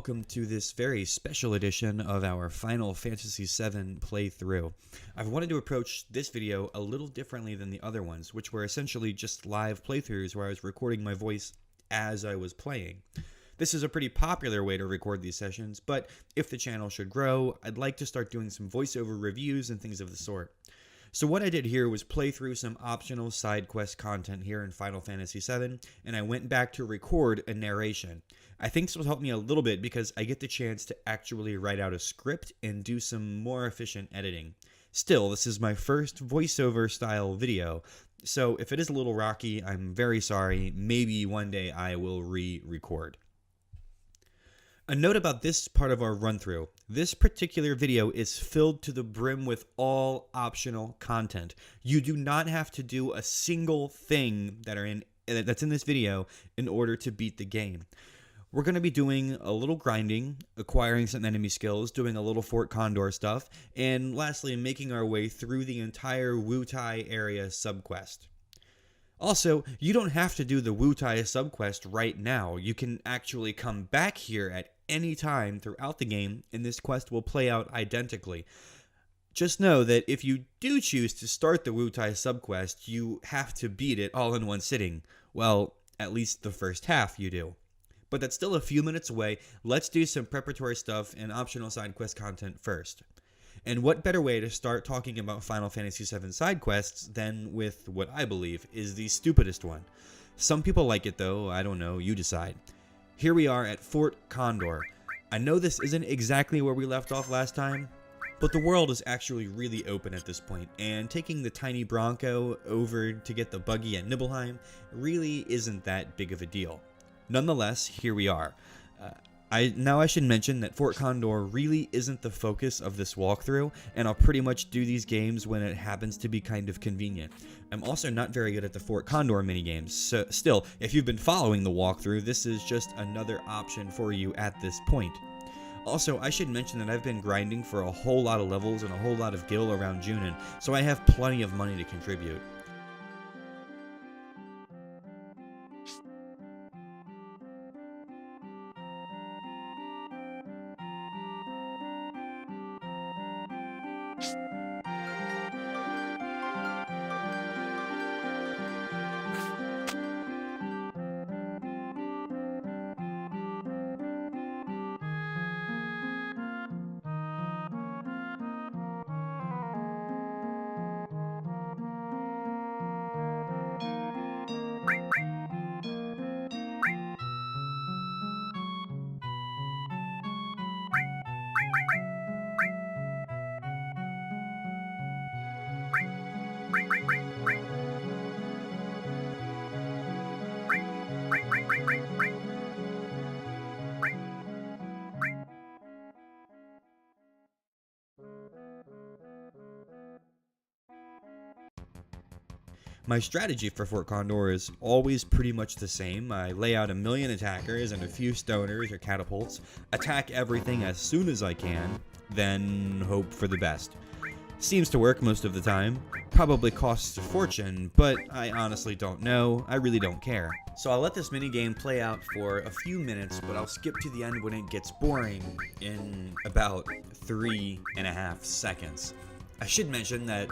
welcome to this very special edition of our Final Fantasy VII playthrough. I've wanted to approach this video a little differently than the other ones, which were essentially just live playthroughs where I was recording my voice as I was playing. This is a pretty popular way to record these sessions, but if the channel should grow, I'd like to start doing some voiceover reviews and things of the sort. So what I did here was play through some optional side quest content here in Final Fantasy VII, and I went back to record a narration. I think this will help me a little bit because I get the chance to actually write out a script and do some more efficient editing. Still, this is my first voiceover style video, so if it is a little rocky, I'm very sorry. Maybe one day I will re-record. A note about this part of our run-through. This particular video is filled to the brim with all optional content. You do not have to do a single thing that's in this video in order to beat the game. We're going to be doing a little grinding, acquiring some enemy skills, doing a little Fort Condor stuff, and lastly, making our way through the entire Wutai area subquest. Also, you don't have to do the Wutai subquest right now. You can actually come back here at any time throughout the game, and this quest will play out identically. Just know that if you do choose to start the Wutai subquest, you have to beat it all in one sitting. Well, at least the first half you do. But that's still a few minutes away. Let's do some preparatory stuff and optional side quest content first. And what better way to start talking about Final Fantasy VII side quests than with what I believe is the stupidest one. Some people like it though, I don't know, you decide. Here we are at Fort Condor. I know this isn't exactly where we left off last time, but the world is actually really open at this point, and taking the tiny Bronco over to get the buggy at Nibelheim really isn't that big of a deal. Nonetheless, here we are. I should mention that Fort Condor really isn't the focus of this walkthrough, and I'll pretty much do these games when it happens to be kind of convenient. I'm also not very good at the Fort Condor minigames, so still, if you've been following the walkthrough, this is just another option for you at this point. Also, I should mention that I've been grinding for a whole lot of levels and a whole lot of gil around Junin, so I have plenty of money to contribute. My strategy for Fort Condor is always pretty much the same. I lay out a million attackers and a few stoners or catapults, attack everything as soon as I can, then hope for the best. Seems to work most of the time. Probably costs a fortune, but I honestly don't know. I really don't care. So I'll let this minigame play out for a few minutes, but I'll skip to the end when it gets boring in about 3.5 seconds. I should mention that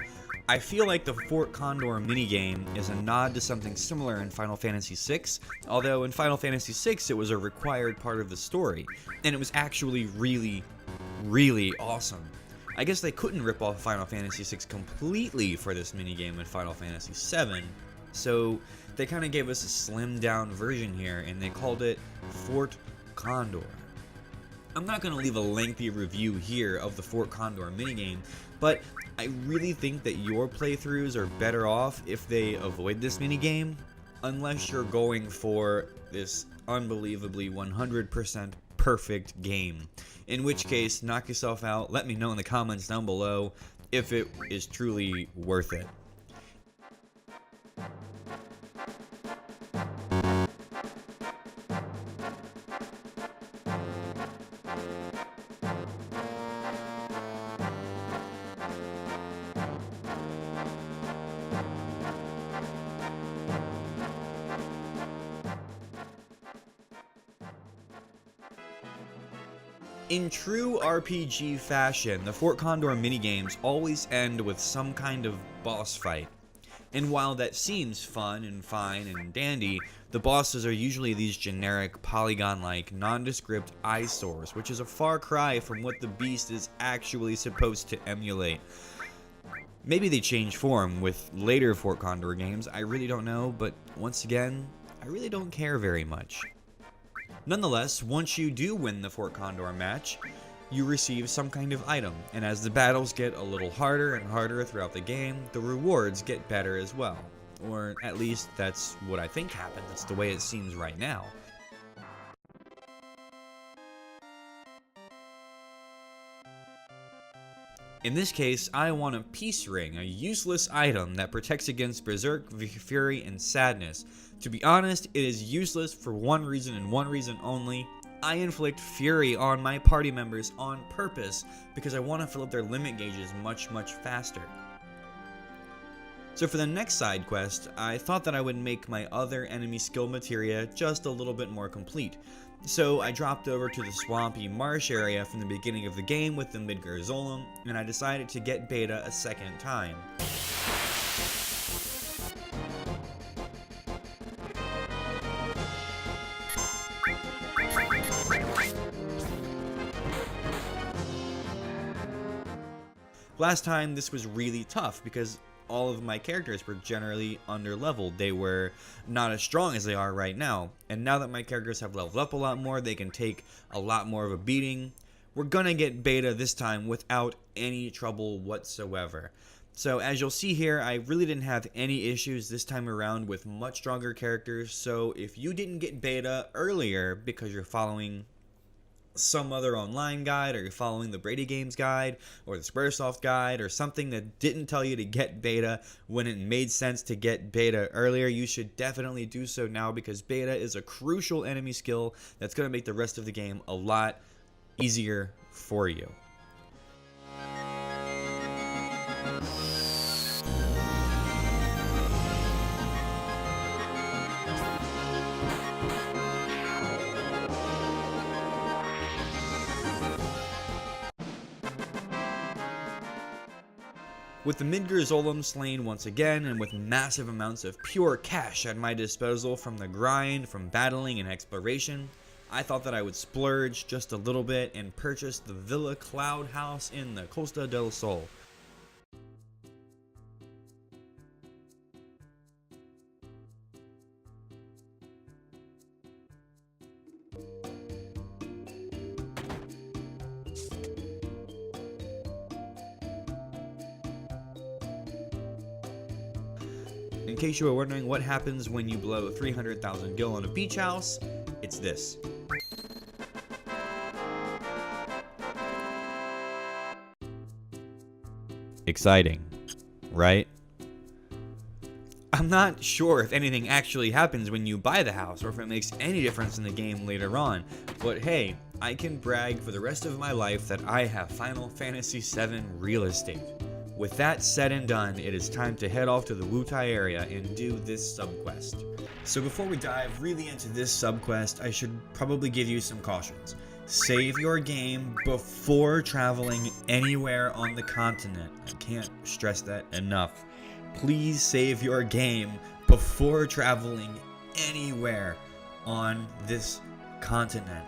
I feel like the Fort Condor minigame is a nod to something similar in Final Fantasy VI, although in Final Fantasy VI it was a required part of the story, and it was actually really, really awesome. I guess they couldn't rip off Final Fantasy VI completely for this minigame in Final Fantasy VII, so they kind of gave us a slimmed down version here, and they called it Fort Condor. I'm not going to leave a lengthy review here of the Fort Condor minigame, but I really think that your playthroughs are better off if they avoid this minigame, unless you're going for this unbelievably 100% perfect game. In which case, knock yourself out, let me know in the comments down below if it is truly worth it. In true RPG fashion, the Fort Condor minigames always end with some kind of boss fight. And while that seems fun and fine and dandy, the bosses are usually these generic polygon-like nondescript eyesores, which is a far cry from what the beast is actually supposed to emulate. Maybe they change form with later Fort Condor games, I really don't know, but once again, I really don't care very much. Nonetheless, once you do win the Fort Condor match, you receive some kind of item, and as the battles get a little harder and harder throughout the game, the rewards get better as well. Or at least that's what I think happened, that's the way it seems right now. In this case, I want a peace ring, a useless item that protects against berserk, fury, and sadness. To be honest, it is useless for one reason and one reason only. I inflict fury on my party members on purpose because I want to fill up their limit gauges much faster. So for the next side quest, I thought that I would make my other enemy skill materia just a little bit more complete. So I dropped over to the swampy marsh area from the beginning of the game with the Midgard's, and I decided to get beta a second time. Last time this was really tough because all of my characters were generally under-leveled. They were not as strong as they are right now. And now that my characters have leveled up a lot more, they can take a lot more of a beating. We're gonna get beta this time without any trouble whatsoever. So as you'll see here, I really didn't have any issues this time around with much stronger characters. So if you didn't get beta earlier because you're following some other online guide, or you're following the Bradygames guide or the Squaresoft guide or something that didn't tell you to get beta when it made sense to get beta earlier, you should definitely do so now because beta is a crucial enemy skill that's going to make the rest of the game a lot easier for you. With the Midgard's slain once again, and with massive amounts of pure cash at my disposal from the grind, from battling and exploration, I thought that I would splurge just a little bit and purchase the Villa Cloud House in the Costa del Sol. In case you were wondering what happens when you blow 300,000 gil on a beach house, it's this. Exciting, right? I'm not sure if anything actually happens when you buy the house or if it makes any difference in the game later on, but hey, I can brag for the rest of my life that I have Final Fantasy VII real estate. With that said and done, it is time to head off to the Wutai area and do this subquest. So before we dive really into this subquest, I should probably give you some cautions. Save your game before traveling anywhere on the continent. I can't stress that enough. Please save your game before traveling anywhere on this continent.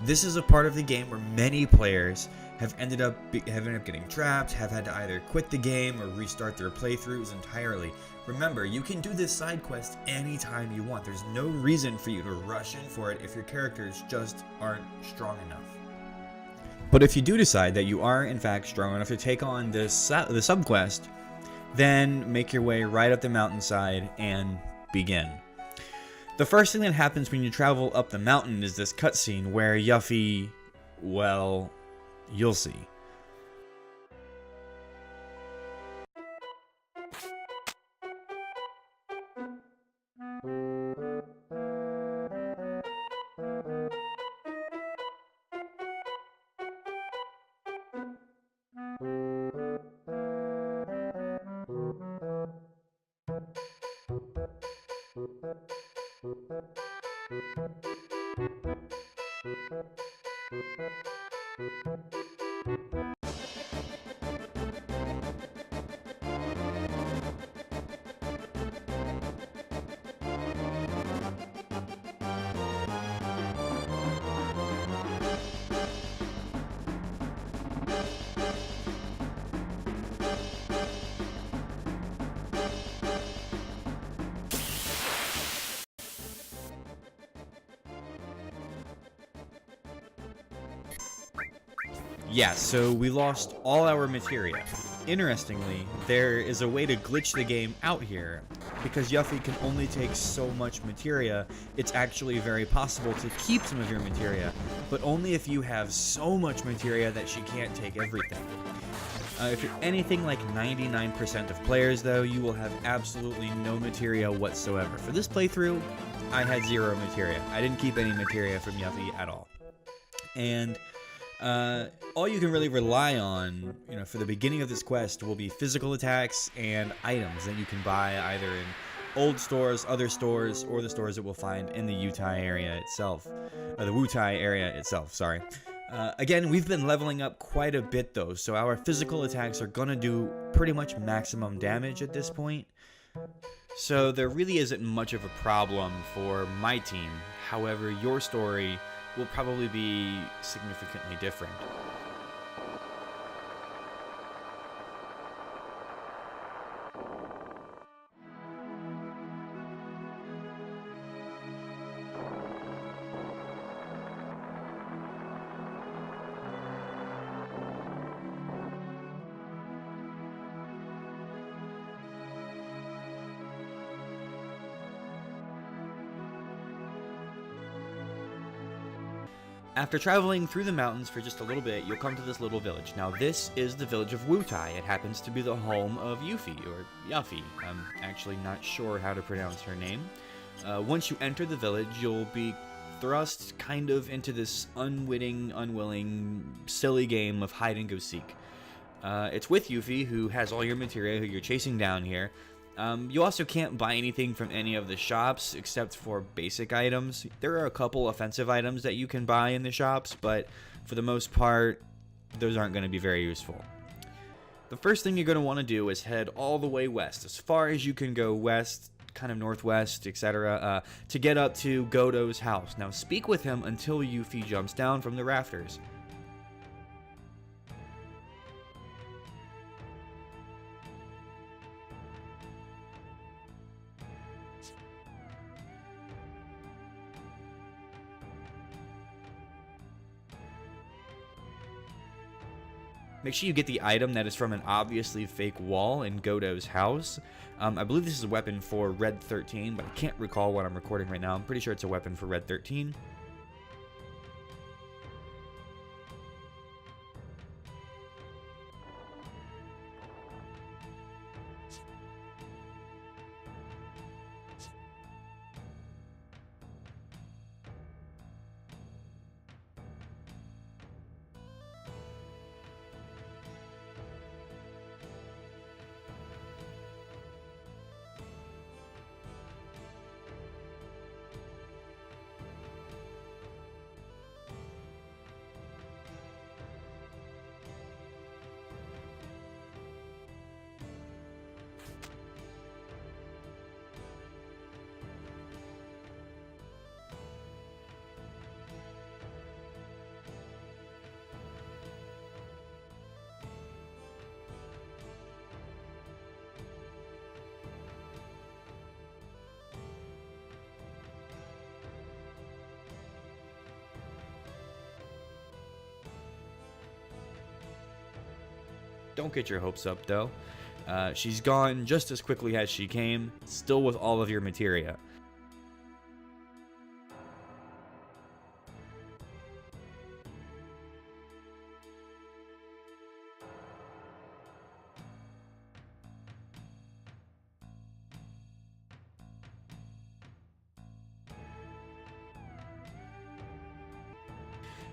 This is a part of the game where many players have ended up getting trapped, have had to either quit the game or restart their playthroughs entirely. Remember, you can do this side quest anytime you want. There's no reason for you to rush in for it if your characters just aren't strong enough. But if you do decide that you are in fact strong enough to take on the subquest, then make your way right up the mountainside and begin. The first thing that happens when you travel up the mountain is this cutscene where Yuffie, well, you'll see. Yeah, so we lost all our materia. Interestingly, there is a way to glitch the game out here. Because Yuffie can only take so much materia, it's actually very possible to keep some of your materia, but only if you have so much materia that she can't take everything. If you're anything like 99% of players, though, you will have absolutely no materia whatsoever. For this playthrough, I had 0 materia. I didn't keep any materia from Yuffie at all. And all you can really rely on, for the beginning of this quest will be physical attacks and items that you can buy either in old stores, other stores, or the stores that we'll find in the Wutai area itself. The Wutai area itself, sorry. Again, we've been leveling up quite a bit though, so our physical attacks are gonna do pretty much maximum damage at this point. So there really isn't much of a problem for my team. However, your story will probably be significantly different. After traveling through the mountains for just a little bit, you'll come to this little village. Now, this is the village of Wutai. It happens to be the home of Yuffie, or Yuffie. I'm actually not sure how to pronounce her name. Once you enter the village, you'll be thrust kind of into this unwilling, silly game of hide-and-go-seek. It's with Yuffie, who has all your materia, who you're chasing down here. You also can't buy anything from any of the shops except for basic items. There are a couple offensive items that you can buy in the shops, but for the most part, those aren't going to be very useful. The first thing you're going to want to do is head all the way west, as far as you can go west, kind of northwest, etc., to get up to Godot's house. Now, speak with him until Yuffie jumps down from the rafters. Make sure you get the item that is from an obviously fake wall in Godot's house. I believe this is a weapon for Red 13, but I can't recall what I'm recording right now. I'm pretty sure it's a weapon for Red 13. Don't get your hopes up, though. She's gone just as quickly as she came, still with all of your materia.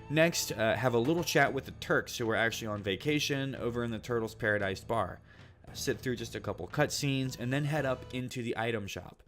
Next, have a little chat with the Turks who are actually on vacation over in the Turtles Paradise Bar. Sit through just a couple cutscenes and then head up into the item shop.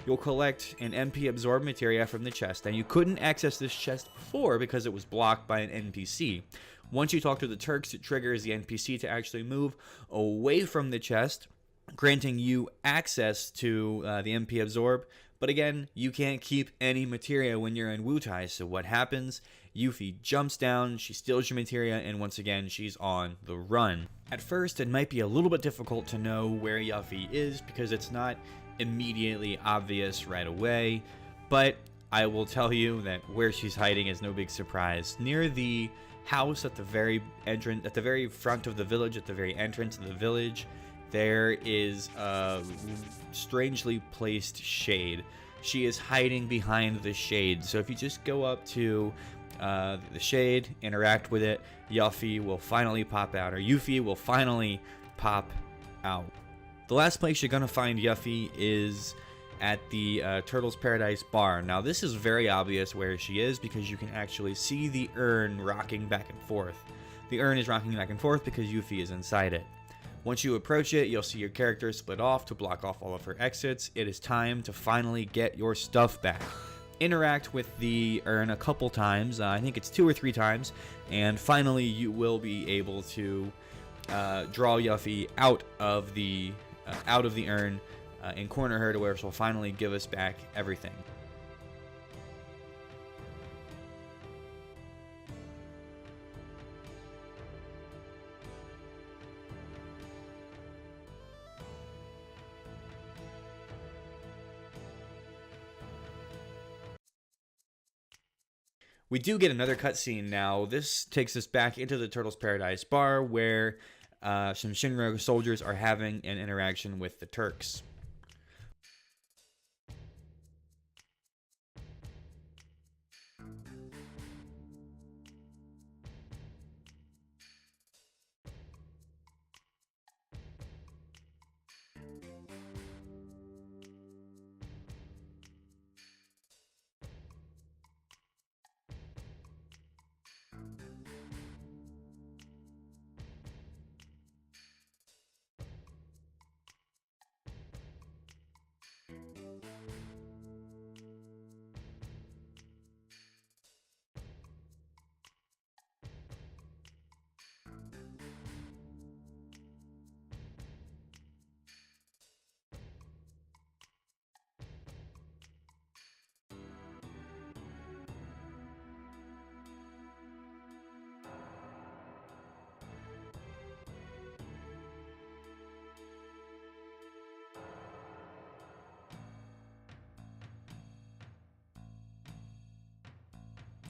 you'll collect an MP absorb materia from the chest. And you couldn't access this chest before because it was blocked by an NPC. Once you talk to the Turks, it triggers the NPC to actually move away from the chest, granting you access to the MP absorb. But again, you can't keep any materia when you're in Wutai, so what happens? Yuffie jumps down, she steals your materia, and once again, she's on the run. At first, it might be a little bit difficult to know where Yuffie is because it's not immediately obvious right away, but I will tell you that where she's hiding is no big surprise. Near the house at the very front of the village, at the very entrance of the village, there is a strangely placed shade. She is hiding behind the shade. So if you just go up to the shade, interact with it, Yuffie will finally pop out, or Yuffie will finally pop out. The last place you're going to find Yuffie is at the Turtles Paradise bar. Now this is very obvious where she is because you can actually see the urn rocking back and forth. The urn is rocking back and forth because Yuffie is inside it. Once you approach it, you'll see your character split off to block off all of her exits. It is time to finally get your stuff back. Interact with the urn a couple times, I think it's 2 or 3 times, and finally you will be able to draw Yuffie out of the urn and corner her to where she'll finally give us back everything. We do get another cutscene now. This takes us back into the Turtles Paradise bar where some Shinra soldiers are having an interaction with the Turks.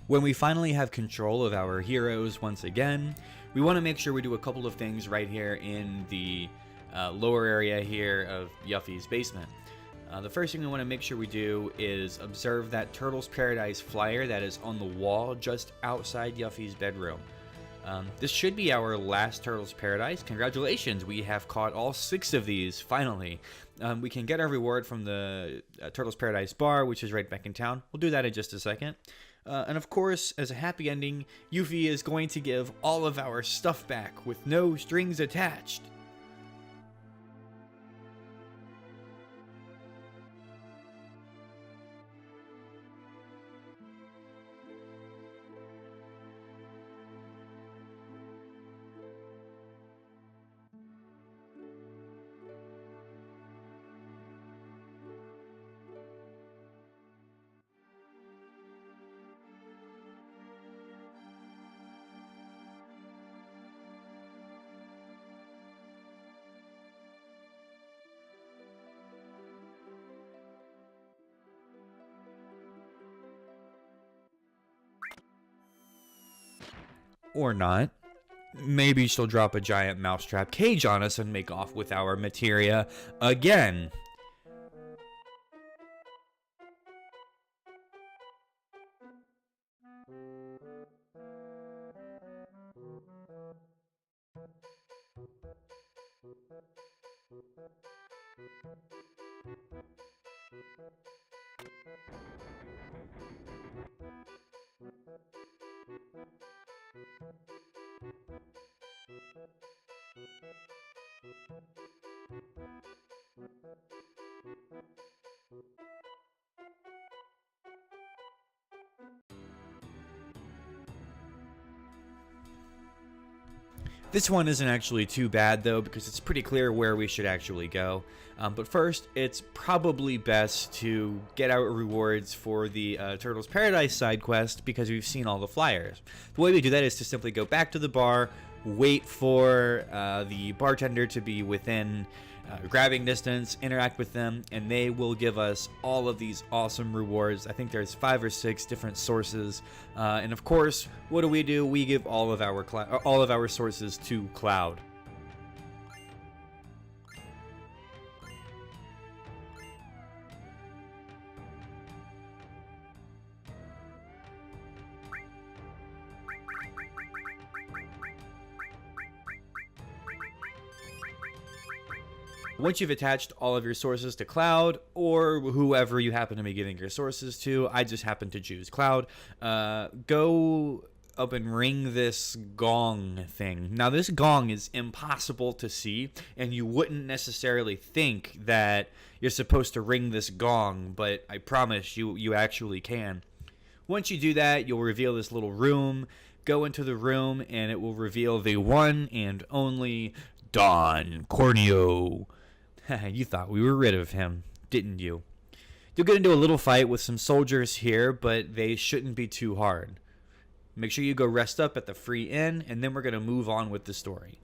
When we finally have control of our heroes once again, we want to make sure we do a couple of things right here in the lower area here of Yuffie's basement. The first thing we want to make sure we do is observe that Turtles Paradise flyer that is on the wall just outside Yuffie's bedroom. This should be our last Turtles Paradise. Congratulations, we have caught all 6 of these, finally. We can get our reward from the Turtles Paradise bar, which is right back in town. We'll do that in just a second. And of course, as a happy ending, Yuffie is going to give all of our stuff back with no strings attached. Or not. Maybe she'll drop a giant mousetrap cage on us and make off with our materia again. This one isn't actually too bad though, because it's pretty clear where we should actually go. But first, it's probably best to get our rewards for the Turtles Paradise side quest, because we've seen all the flyers. The way we do that is to simply go back to the bar, wait for the bartender to be within grabbing distance, interact with them, and they will give us all of these awesome rewards. I think there's 5 or 6 different sources, and of course, what do? We give all of our sources to Cloud. Once you've attached all of your sources to Cloud, or whoever you happen to be giving your sources to, I just happen to choose Cloud, go up and ring this gong thing. Now, this gong is impossible to see, and you wouldn't necessarily think that you're supposed to ring this gong, but I promise you actually can. Once you do that, you'll reveal this little room. Go into the room, and it will reveal the one and only Don Corneo. You thought we were rid of him, didn't you? You'll get into a little fight with some soldiers here, but they shouldn't be too hard. Make sure you go rest up at the free inn, and then we're going to move on with the story.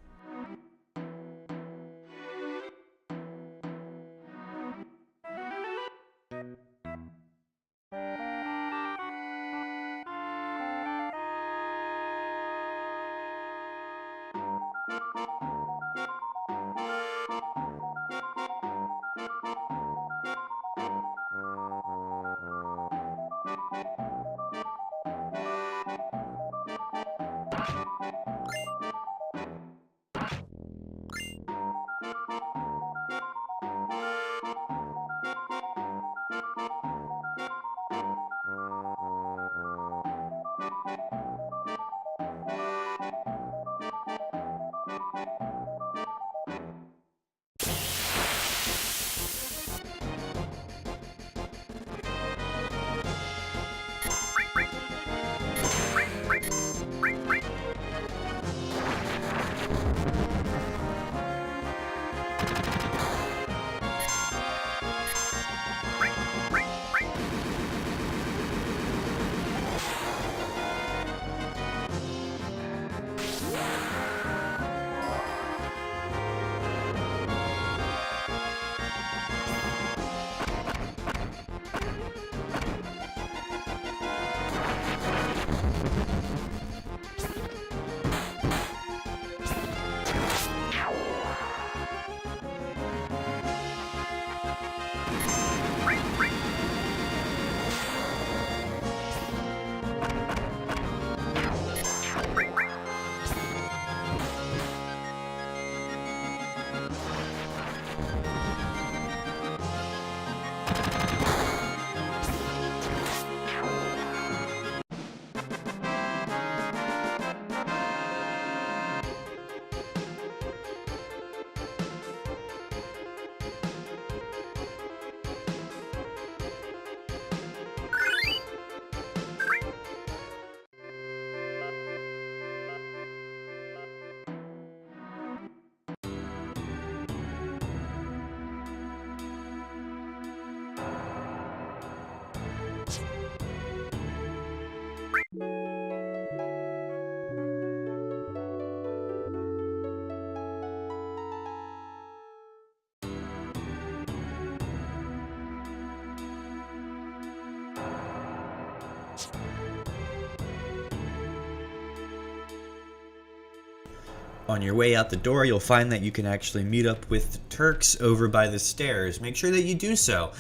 On your way out the door, you'll find that you can actually meet up with the Turks over by the stairs. Make sure that you do so.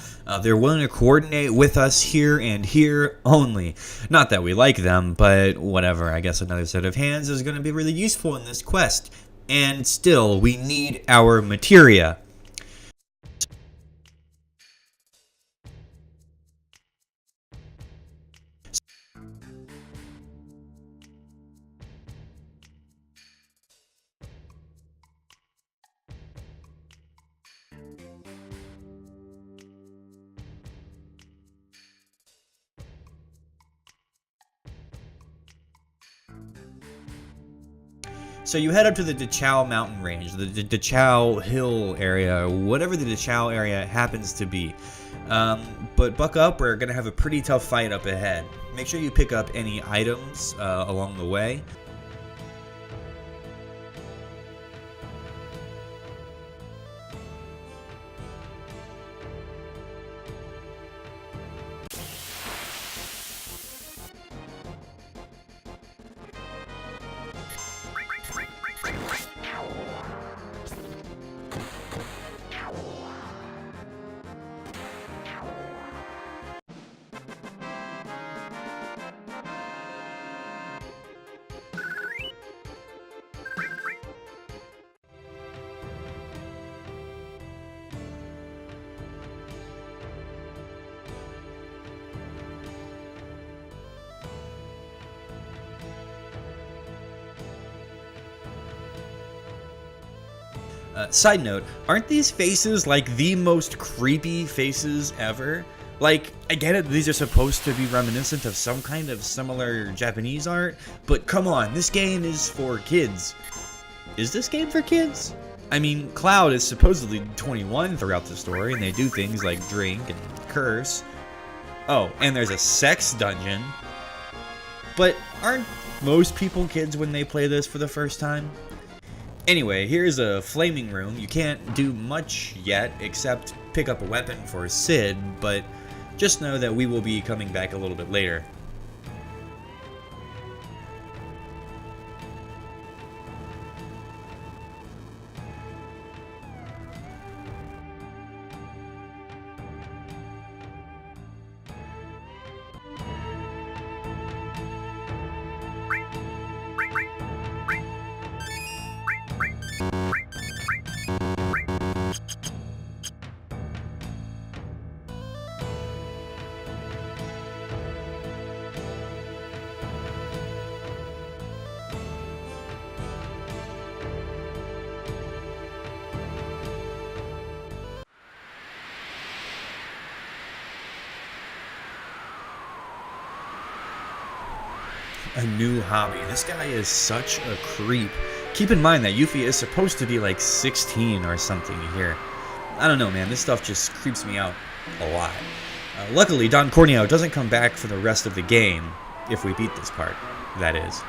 They're willing to coordinate with us here and here only. Not that we like them, but whatever. I guess another set of hands is going to be really useful in this quest. And still, we need our materia. So you head up to the Dachau mountain range, the Dachau hill area, whatever the Dachau area happens to be. But buck up, we're going to have a pretty tough fight up ahead. Make sure you pick up any items along the way. Side note, aren't these faces like the most creepy faces ever? Like, I get it, these are supposed to be reminiscent of some kind of similar Japanese art, but come on, this game is for kids. Is this game for kids? I mean, Cloud is supposedly 21 throughout the story, and they do things like drink and curse. Oh, and there's a sex dungeon. But aren't most people kids when they play this for the first time? Anyway, here's a flaming room. You can't do much yet except pick up a weapon for Sid, but just know that we will be coming back a little bit later. A new hobby. This guy is such a creep. Keep in mind that Yuffie is supposed to be like 16 or something here. I don't know, man. This stuff just creeps me out a lot. Luckily, Don Corneo doesn't come back for the rest of the game, if we beat this part, that is.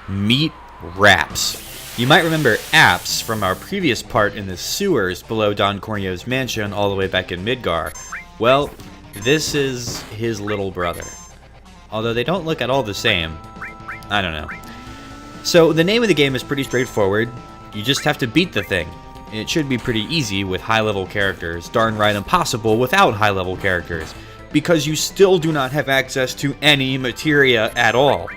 Meet Raps. You might remember Apps from our previous part in the sewers below Don Corneo's mansion all the way back in Midgar. Well, this is his little brother. Although they don't look at all the same. I don't know. So the name of the game is pretty straightforward. You just have to beat the thing. It should be pretty easy with high-level characters, darn right impossible without high-level characters, because you still do not have access to any materia at all.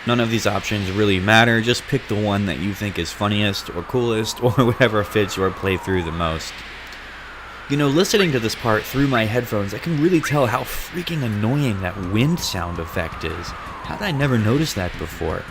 None of these options really matter, just pick the one that you think is funniest or coolest or whatever fits your playthrough the most. You know, listening to this part through my headphones, I can really tell how freaking annoying that wind sound effect is. How did I never notice that before?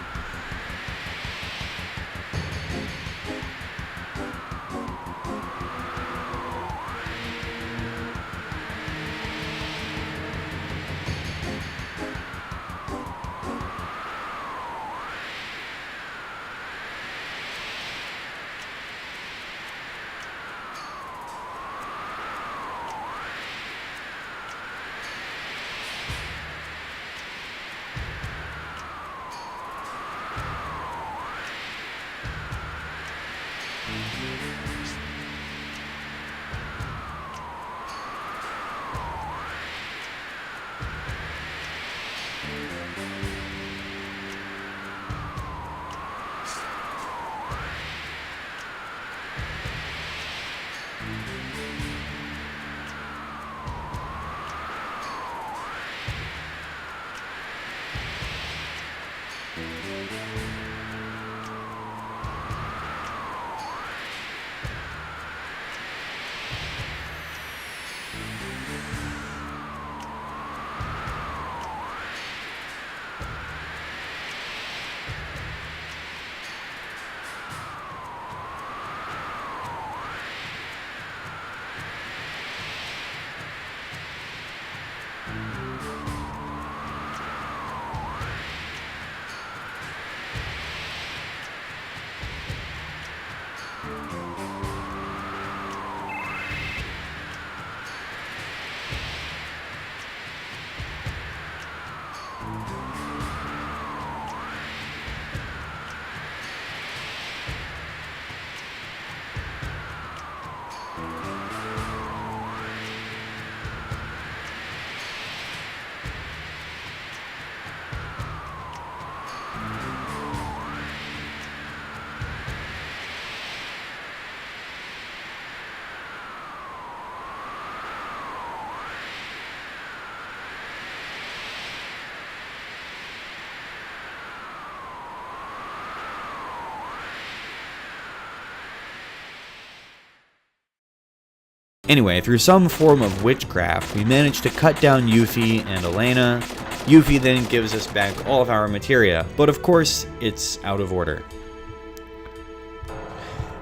Anyway, through some form of witchcraft, we managed to cut down Yuffie and Elena. Yuffie then gives us back all of our materia, but of course, it's out of order.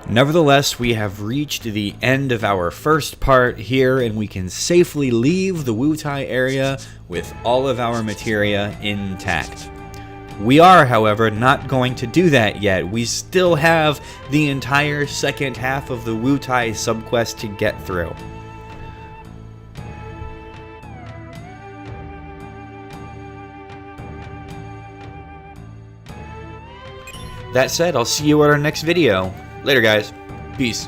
Nevertheless, we have reached the end of our first part here, and we can safely leave the Wutai area with all of our materia intact. We are, however, not going to do that yet. We still have the entire second half of the Wutai subquest to get through. That said, I'll see you at our next video. Later, guys. Peace.